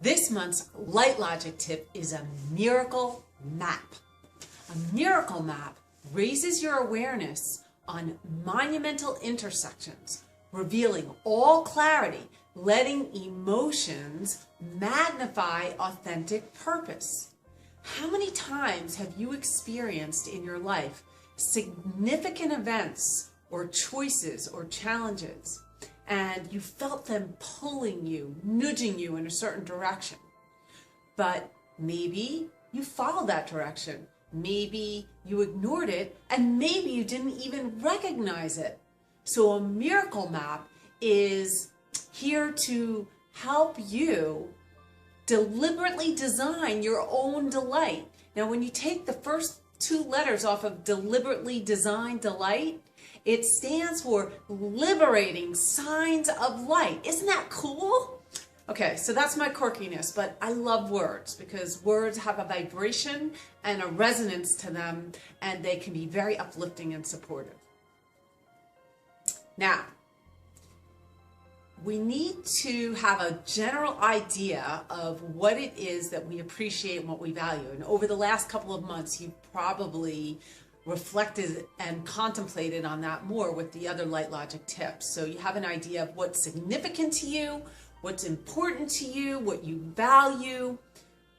This month's Light Logic tip is a miracle map. A miracle map raises your awareness on monumental intersections, revealing all clarity, letting emotions magnify authentic purpose. How many times have you experienced in your life significant events or choices or challenges, and you felt them pulling you, nudging you in a certain direction? But maybe you followed that direction. Maybe you ignored it, and maybe you didn't even recognize it. So a miracle map is here to help you deliberately design your own delight. Now, when you take the first two letters off of deliberately designed delight, it stands for liberating signs of light. Isn't that cool? Okay, so that's my quirkiness, but I love words because words have a vibration and a resonance to them, and they can be very uplifting and supportive. Now, we need to have a general idea of what it is that we appreciate and what we value. And over the last couple of months, you've probably reflected and contemplated on that more with the other Light Logic tips. So you have an idea of what's significant to you, what's important to you, what you value.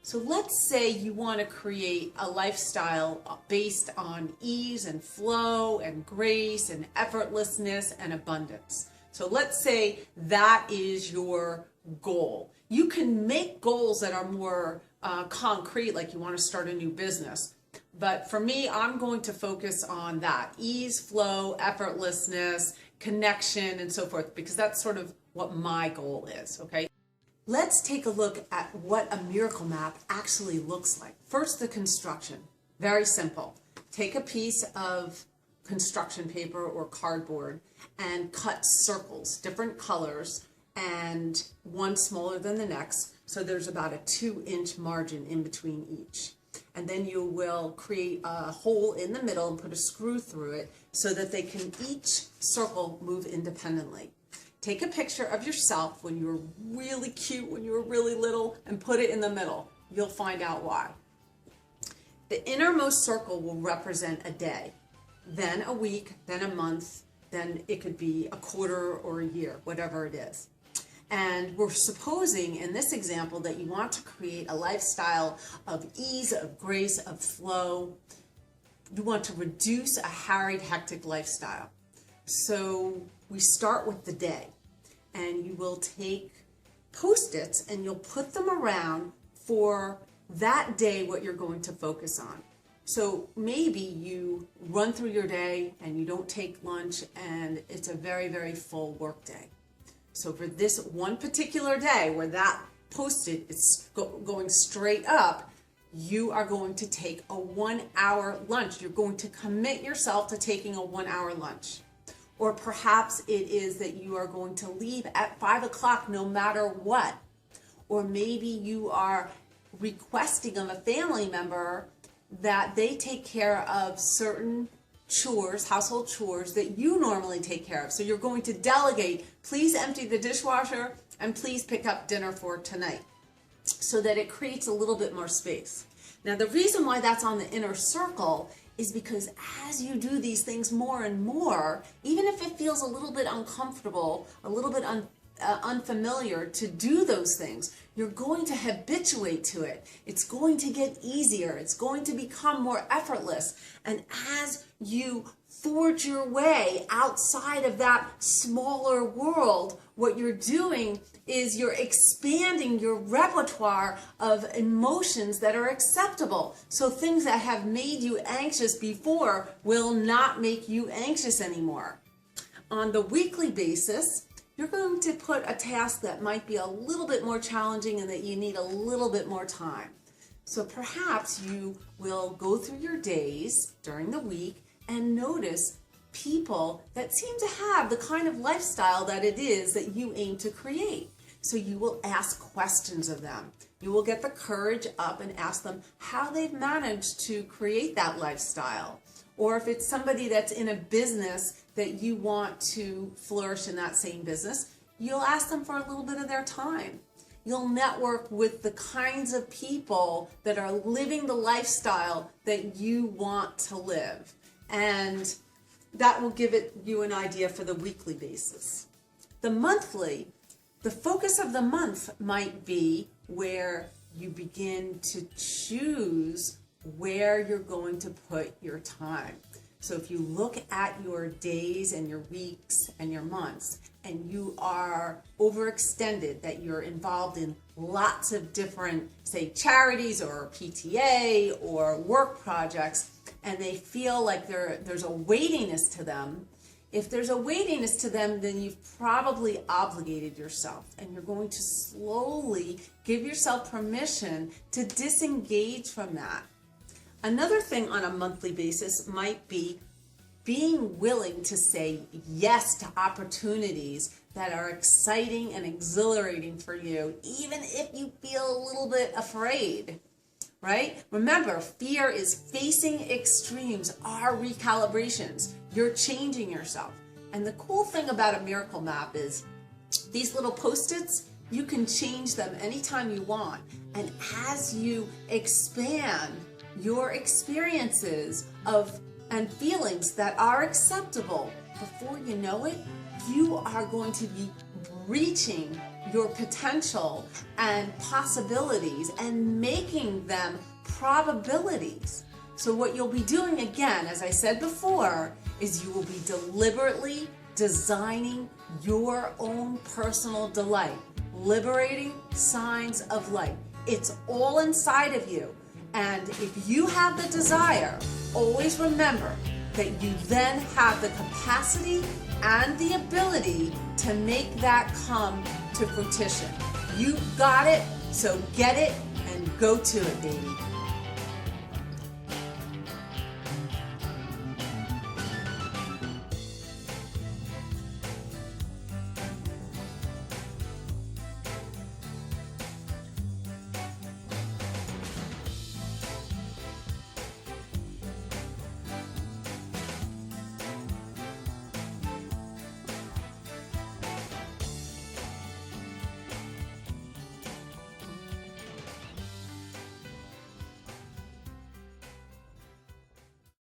So let's say you want to create a lifestyle based on ease and flow and grace and effortlessness and abundance. So let's say that is your goal. You can make goals that are more concrete, like you want to start a new business. But for me, I'm going to focus on that: ease, flow, effortlessness, connection, and so forth, because that's sort of what my goal is, okay? Let's take a look at what a miracle map actually looks like. First, the construction. Very simple. Take a piece of construction paper or cardboard and cut circles, different colors, and one smaller than the next. So there's about a 2-inch margin in between each. And then you will create a hole in the middle and put a screw through it so that they can each circle move independently. Take a picture of yourself when you were really cute, when you were really little, and put it in the middle. You'll find out why. The innermost circle will represent a day, then a week, then a month, then it could be a quarter or a year, whatever it is. And we're supposing in this example that you want to create a lifestyle of ease, of grace, of flow. You want to reduce a harried, hectic lifestyle. So we start with the day, and you will take Post-its and you'll put them around for that day, what you're going to focus on. So maybe you run through your day and you don't take lunch, and it's a very, very full work day. So for this one particular day where that Post-it is going straight up, you are going to take a 1-hour lunch. You're going to commit yourself to taking a 1-hour lunch. Or perhaps it is that you are going to leave at 5 o'clock no matter what. Or maybe you are requesting of a family member that they take care of certain chores, household chores that you normally take care of. So you're going to delegate, please empty the dishwasher and please pick up dinner for tonight, so that it creates a little bit more space. Now, the reason why that's on the inner circle is because as you do these things more and more, even if it feels a little bit uncomfortable, a little bit unfamiliar to do those things, you're going to habituate to it. It's going to get easier. It's going to become more effortless. And as you forge your way outside of that smaller world, what you're doing is you're expanding your repertoire of emotions that are acceptable. So things that have made you anxious before will not make you anxious anymore. On the weekly basis, you're going to put a task that might be a little bit more challenging and that you need a little bit more time. So perhaps you will go through your days during the week and notice people that seem to have the kind of lifestyle that it is that you aim to create. So you will ask questions of them. You will get the courage up and ask them how they've managed to create that lifestyle. Or if it's somebody that's in a business that you want to flourish in that same business, you'll ask them for a little bit of their time. you'll network with the kinds of people that are living the lifestyle that you want to live. And that will give you an idea for the weekly basis. The monthly, the focus of the month might be where you begin to choose where you're going to put your time. So if you look at your days and your weeks and your months, and you are overextended, that you're involved in lots of different, say, charities or PTA or work projects, and they feel like there's a weightiness to them. If there's a weightiness to them, then you've probably obligated yourself, and you're going to slowly give yourself permission to disengage from that. Another thing on a monthly basis might be being willing to say yes to opportunities that are exciting and exhilarating for you, even if you feel a little bit afraid, right? Remember, fear is facing extremes, are recalibrations. You're changing yourself. And the cool thing about a miracle map is these little Post-its, you can change them anytime you want. And as you expand your experiences and feelings that are acceptable, before you know it, you are going to be reaching your potential and possibilities and making them probabilities. So what you'll be doing, again, as I said before, is you will be deliberately designing your own personal delight, liberating signs of light. It's all inside of you. And if you have the desire, always remember that you then have the capacity and the ability to make that come to fruition. You got it, so get it and go to it, baby.